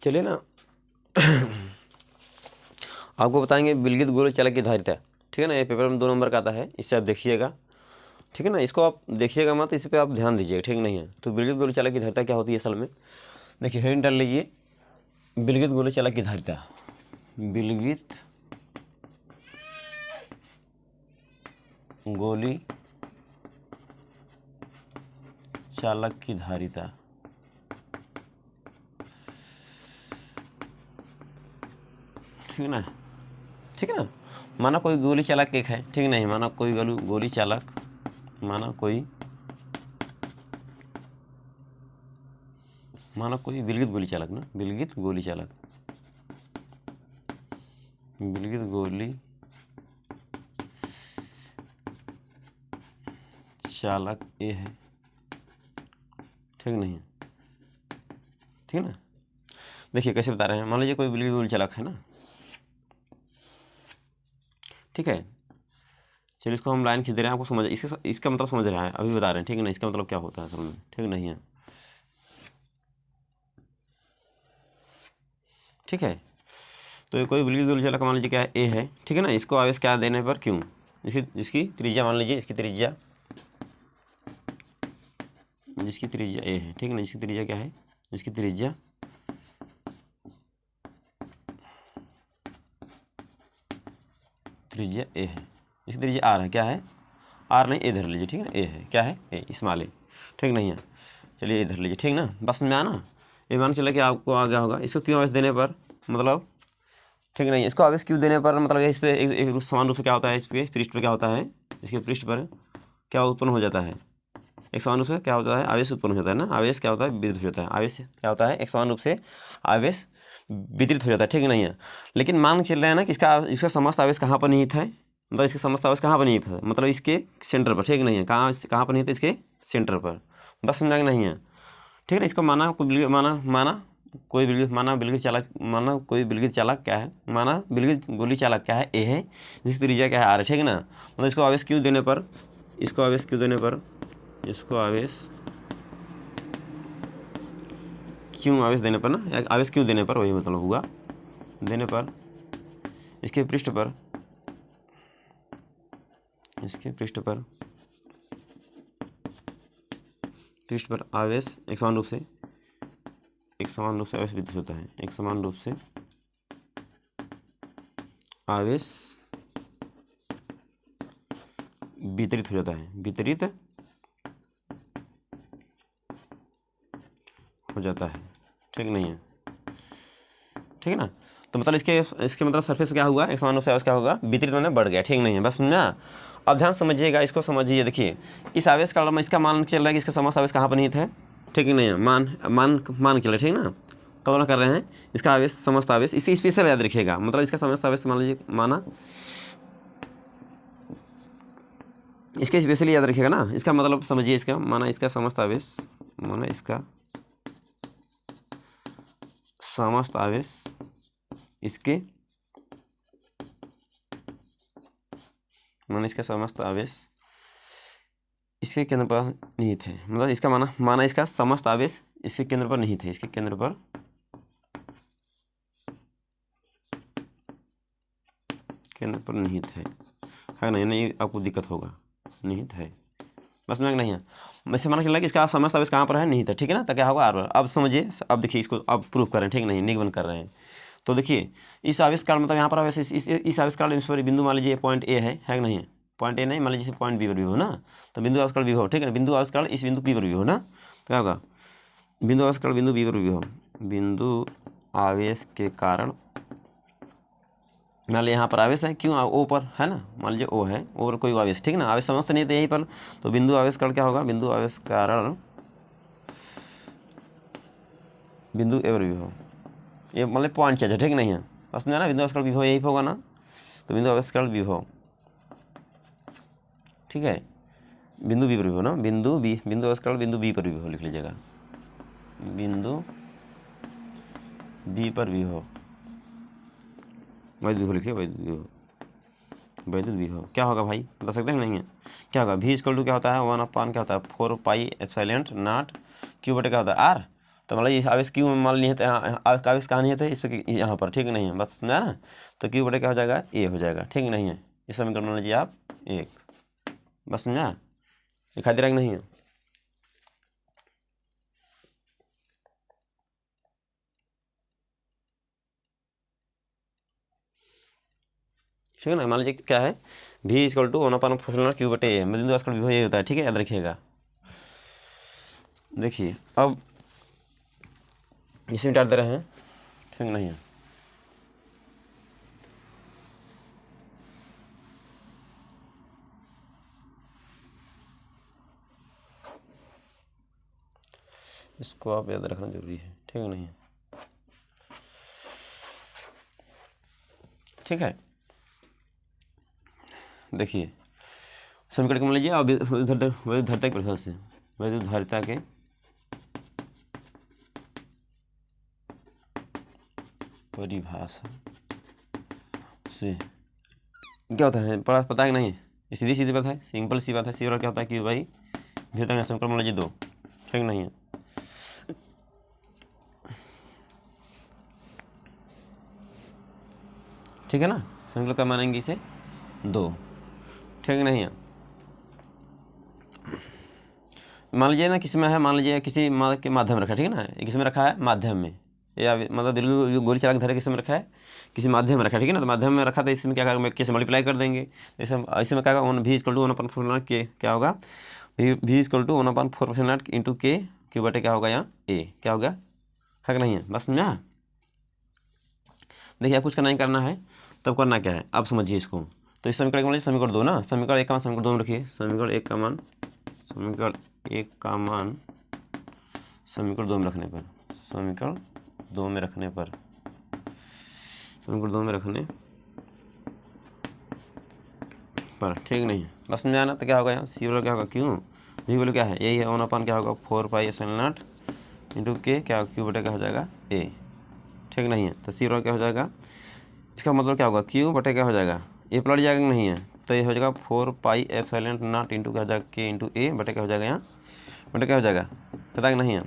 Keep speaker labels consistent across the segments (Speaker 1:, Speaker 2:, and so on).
Speaker 1: चलिए ना आपको बताएंगे विलगित गोले चालक की धारिता, ठीक है ना। ये पेपर में 2 नंबर का आता है, इससे आप देखिएगा, ठीक है ना। इसको आप देखिएगा मत, इस पर आप ध्यान दीजिएगा, ठीक नहीं है। तो विलगित गोले चालक की धारिता क्या होती है असल में, देखिए हेडिंग डाल लीजिए, विलगित गोले चालक की धारिता। विलगित गोली चालक की धारिता, ठीक है ना, ठीक है ना। माना कोई गोली चालक एक है, ठीक नहीं, माना कोई गोली चालक, माना कोई विलगित गोली चालक ना, विलगित गोली चालक, विलगित गोली चालक ए है, ठीक नहीं है, ठीक है ना। देखिए कैसे बता रहे हैं, मान लीजिए कोई विलगित गोली चालक है ना, ठीक है। चलिए इसको हम लाइन खींच दे रहे हैं, आपको समझ इसका मतलब समझ रहा है, अभी बता रहे हैं, ठीक है ना। इसका मतलब क्या होता है असल में, ठीक नहीं है, ठीक है। तो ये कोई विलगित गोली चालक मान लीजिए क्या है, ए है, ठीक है ना। इसको आवेश क्या देने पर क्यों, इसकी त्रिज्या मान लीजिए, इसकी त्रिज्या, जिसकी त्रिज्या ए है, ठीक है ना। इसकी त्रिज्या क्या है, इसकी त्रिज्या ए है, इसकी त्रिज्या आर है, क्या है, आर नहीं ए धर लीजिए, ठीक है ना। ए है, क्या है, ए स्मॉल ए, ठीक नहीं है। चलिए ए धर लीजिए, ठीक ना, बस में आना। ये मान चले कि आपको आ गया होगा। इसको क्यों आवेश देने पर, मतलब ठीक नहीं, इसको आवेश क्यों देने पर, मतलब इस पर एक समान रूप से क्या होता है, इस पर पृष्ठ पर क्या होता है, इसके पृष्ठ पर क्या उत्पन्न हो जाता है, एक समान रूप से क्या होता है, आवेश उत्पन्न हो जाता है ना। आवेश क्या होता है, विद्युत हो जाता है। आवेश क्या होता है, एक समान रूप से आवेश वितरित हो जाता है, ठीक नहीं है। लेकिन मान चल रहे हैं ना कि इसका समस्त आवेश कहाँ पर निहित है, मतलब इसके समस्त आवेश कहाँ पर निहित है, मतलब इसके सेंटर पर, ठीक नहीं है। कहाँ पर निहित है, इसके सेंटर पर, बस समझा कि नहीं है, ठीक है ना। इसको माना कोई विलगित चालक क्या है, माना विलगित गोली चालक क्या है, ए है, जिसकी त्रिज्या क्या है, आर है, ठीक है ना। मतलब इसको आवेश क्यों देने पर, इसको आवेश क्यों देने पर ना, आवेश क्यों देने पर, वही मतलब हुआ, देने पर इसके पृष्ठ पर आवेश एक समान रूप से आवेश वितरित होता है, एक समान रूप से आवेश वितरित हो जाता है, वितरित हो जाता है, ठीक नहीं है, ठीक है ना। तो मतलब इसके मतलब सरफेस क्या हुआ, एक समान रूप से आवेश क्या होगा, वितरित होने बढ़ गया, ठीक नहीं है, बस समझा। अब ध्यान समझिएगा, इसको समझिए। देखिए इस आवेश का इसका मान चल रहा है कि इसका समस्त आवेश कहाँ पर निहित है, ठीक ही नहीं है, मान चल रहा है, ठीक ना। कल्पना कर रहे हैं इसका आवेश, समस्त आवेश, इसी स्पेशल याद रखिएगा, मतलब इसका समस्त आवेश मान लीजिए, माना इसके स्पेशली याद रखिएगा ना। इसका मतलब समझिए, इसका माना इसका समस्त आवेश, माना इसका समस्त आवेश इसके, माना इसका समस्त आवेश इसके केंद्र पर निहित है, मतलब इसका माना इसका समस्त आवेश इसके केंद्र पर निहित है, इसके केंद्र पर निहित है नहीं, आपको दिक्कत होगा, निहित है, बस में नहीं है। वैसे माना चला कि इसका समस्त आवेश कहाँ पर है, निहित है, ठीक है ना। तो क्या होगा, आर। अब समझिए, अब देखिए इसको अब प्रूफ कर रहे हैं, ठीक नहीं, निगमन कर रहे हैं। तो देखिए इस आवेश काल, मतलब यहाँ पर आवेश इस आवेश काल में बिंदु मान लीजिए पॉइंट ए है कि नहीं है, पॉइंट ए नहीं, मान लीजिए पॉइंट बी पर भी हो ना। तो बिंदु आवेश काल भी हो, ठीक है, बिंदु आवेश काल इस बिंदु पी पर भी हो ना। तो क्या होगा, बिंदु आवेश काल बिंदु बी पर भी हो, बिंदु आवेश के कारण, मान लीजिए यहाँ पर आवेश है, क्यों ओ पर है ना, मान लीजिए ओ है, ओ पर कोई आवेश, ठीक ना, आवेश समस्त नहीं है तो यहीं पर। तो बिंदु आवेश काल क्या होगा, बिंदु आवेश कारण बिंदु ए पर भी हो, ये मतलब पॉइंट चाहिए, ठीक नहीं है, बस समझा ना। बिंदु आवेश काल विभव यही होगा ना, तो बिंदु आवेश काल विभव, ठीक है, बिंदु बी पर विभव ना, बिंदु आवेश काल बिंदु बी पर विभव लिख लीजिएगा, बिंदु बी पर विभव, वैद्युत विभव लिखिए, वैद्युत विभव क्या होगा भाई, बता सकते हैं नहीं है, क्या होगा, V = क्या होता है, 1/, क्या होता है, 4 पाई एप्सिलॉन नॉट क्यू बटे क्या होता है, आर। तो मान लीजिए आवेश क्यू में मान लिए तो आवेश कहाँ नहीं है, तो इस पर यहाँ पर, ठीक नहीं है, बात समझा ना। तो क्यू बटे क्या हो जाएगा, ए हो जाएगा, ठीक नहीं है। इस समीकरण मान लीजिए आप 1, बस समझा, दिखाई दे रहा है कि नहीं है। ठीक है ना। मान लीजिए क्या है, V इक्वल टू 1/4 क्यू बटे ए, बिंदु आस्कल विभव ये होता है, ठीक है, याद रखिएगा। देखिए अब इसे मिटा दे रहे हैं, ठीक नहीं है। इसको आप याद रखना जरूरी है, ठीक नहीं है, ठीक है। देखिए समीकरण मान लीजिए अब वैद्युत धारिता के परिभाषा से, वैद्युत धारिता के परिभाषा से क्या होता है, पता है कि नहीं, ये सीधी सीधी बात है, सिंपल सी बात है। सी और क्या होता है कि भाई भी समीकरण मान लीजिए 2, ठीक नहीं है। ठीक है ना, समीकरण क्या मानेंगे इसे 2, ठीक नहीं है। मान लीजिए ना किसी में है, मान लीजिए किसी के माध्यम में रखा है, ठीक है ना, किसी में रखा है माध्यम में, या मतलब बिल्कुल गोली चला के धरे किसी में रखा है, किसी माध्यम में रखा है, ठीक है ना। तो माध्यम में रखा तो इसमें क्या करेंगे, कैसे मल्टीप्लाई कर देंगे, इसमें क्या होगा, V इक्वल टू 1/4 के क्या होगा, V इक्वल टू 1/4 इंटू के क्यू बटे क्या होगा, यहाँ ए क्या होगा, है कि नहीं है, बस समझा। देखिए आप कुछ करना ही करना है, तब करना क्या है आप समझिए इसको। तो इस समीकरण मान लीजिए समीकरण 2 ना, समीकरण 1 का मान समीकरण 2 में रखिए, समीकरण 1 का मान समीकरण 1 का मान समीकरण 2 में रखने पर, समीकरण 2 में रखने पर, समीकरण 2 में रखने पर, ठीक नहीं है, बस समझाना। तो क्या होगा यहाँ सी वाला क्या होगा, क्यों V वाला क्या है, यही है 1/, क्या होगा 4πε0 इंटू के क्या क्यू बटे क्या हो जाएगा ए, ठीक नहीं है। तो सी वाला क्या हो जाएगा, इसका मतलब क्या होगा, क्यू बटे क्या हो जाएगा, ए पलट जाएगा नहीं है, तो ये हो जाएगा 4πε0 इंटू क्या हो जाएगा के इंटू ए बटे क्या हो जाएगा, यहाँ बटे क्या हो जाएगा, पता है नहीं है,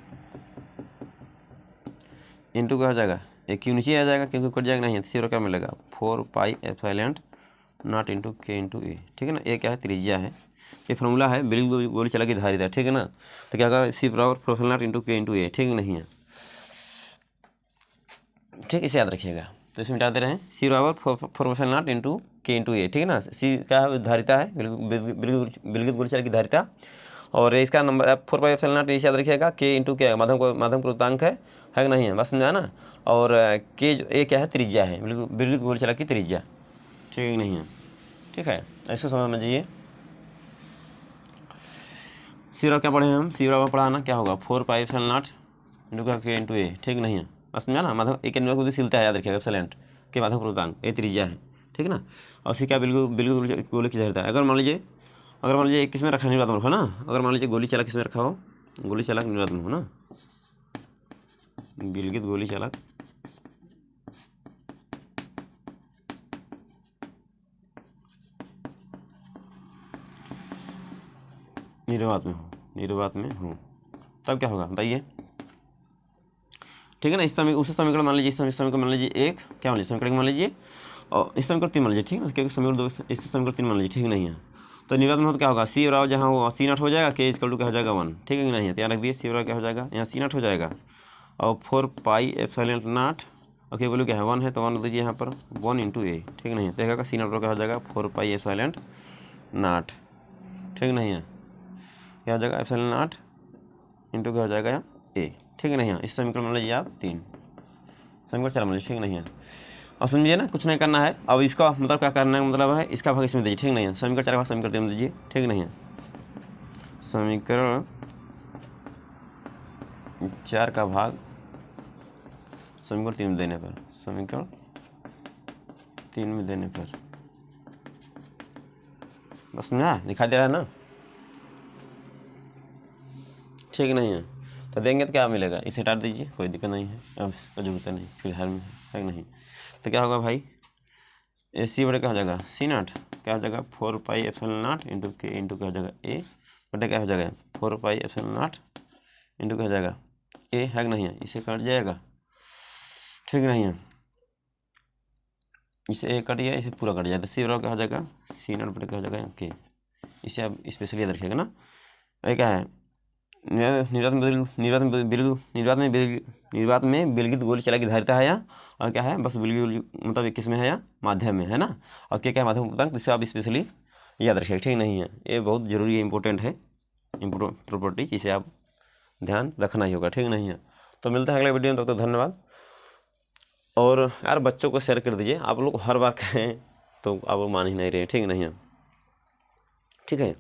Speaker 1: इंटू क्या हो जाएगा, ए क्यू नीचे आ जाएगा क्योंकि कट जाएगा नहीं है। तो सी क्या मिलेगा 4πε0 इंटू के इंटू ए, ठीक है ना। ए क्या है, त्रिज्या है, ये फॉर्मूला है बिल्कुल गोली चला के धारिता, ठीक है ना। तो क्या होगा सी बराबर 4πε0 इंटू के इंटू ए, ठीक नहीं है, ठीक, इसे याद रखिएगा। तो इसमें मिटा दे रहे हैं, सी बराबर 4πε0 इंटू के इंटू ए, ठीक है ना। सी क्या है, धारिता है, बिल्कुल गोली चला की धारिता, और इसका नंबर 4πε0 इसे याद रखिएगा, के इंटू क्या है, माध्यम पूर्णांक है कि नहीं है, बस समझा ना। और के जो ए क्या है, त्रिज्या है, बिल्कुल गोली चला की त्रिज्या, ठीक नहीं है, ठीक है। इसको समझिए। सी बराबर क्या पढ़े हम, सी बराबर पढ़ाना क्या होगा 4πε0 इंटू का के इंटू ए, ठीक नहीं है, बस समझा ना। माध्यम एक गतिशीलता है, याद रखिएगा एप्सिलॉन के माध्यम पूर्णांक ए त्रिज्या है, ठीक ना। और सी क्या बिल्कुल गोली की धारिता है। अगर मान लीजिए किस में रखा, निर्वात रखो ना, अगर मान लीजिए गोली चालक किस में रखा हो, गोली चालक निर्वात में हो ना, गिलगित गोली चालक निर्वात में हो, तब क्या होगा बताइए, ठीक है ना। इस समय उसी समीकरण मान लीजिए, इस समीकरण मान लीजिए 1 क्या मान लीजिए, समीकरण मान लीजिए, और इस समीकरण 3 मान लीजिए, ठीक है ना, क्योंकि समीकरण 2 इस समीकरण 3 मान लीजिए, ठीक नहीं है। तो निर्वात में हो तो क्या होगा, सी बराबर जहाँ हो C0 हो जाएगा, के इक्वल टू क्या हो जाएगा 1, ठीक है कि नहीं है। तो यहाँ रख दिए सी बराबर क्या हो जाएगा, यहाँ C0 हो जाएगा, और 4πε0 और के बोलो क्या है 1 है, तो 1 रख दीजिए यहाँ पर 1 इंटू ए, ठीक नहीं है। तो C0 क्या हो जाएगा 4πε0, ठीक नहीं है, क्या हो जाएगा ε0 इंटू क्या हो जाएगा यहाँ ए, ठीक नहीं है। इस समीकरण मान लीजिए आप 3, समीकरण 4 मान लीजिए, ठीक नहीं है। और समझिए ना, कुछ नहीं करना है अब, इसका मतलब क्या करना है, मतलब है इसका भाग इसमें दीजिए, ठीक नहीं है। समीकरण 4 का समीकरण 3 में दीजिए, ठीक नहीं है। समीकरण 4 का भाग समीकरण 3 में देने पर, समीकरण 3 में देने पर, बस ना दिखाई दे रहा है ना, ठीक नहीं है। तो देंगे तो क्या मिलेगा, इसे हटा दीजिए, कोई दिक्कत नहीं है, अब इसका जरूरत नहीं फिलहाल में, है कि नहीं। तो क्या होगा भाई, ए सी बटे क्या हो जाएगा C0 क्या हो जाएगा 4πε0 इंटू के इंटू क्या हो जाएगा ए बटे क्या हो जाएगा 4πε0 इंटू क्या हो जाएगा ए है कि नहीं है, इसे कट जाएगा, ठीक नहीं है, इसे ए कट गया, इसे पूरा कट जाएगा, सी बराबर क्या हो जाएगा, सी नॉट बटे क्या हो जाएगा के। इसे आप स्पेशली याद रखिएगा ना। ये क्या है, निर्वात में बिलगित गोली चला की धारिता है या, और क्या है बस बिलगित मतलब किस में है या माध्यम में है ना, और क्या क्या माध्यम पूर्णांक, जिसे आप स्पेशली याद रखिएगा, ठीक नहीं है, ये बहुत जरूरी है, इंपॉर्टेंट है प्रॉपर्टी, इसे आप ध्यान रखना ही होगा, ठीक नहीं है। तो मिलता है अगले वीडियो में, तब तक धन्यवाद। और यार बच्चों को शेयर कर दीजिए, आप लोग हर बार कहें तो आप लोग मान ही नहीं रहे, ठीक नहीं है, ठीक है।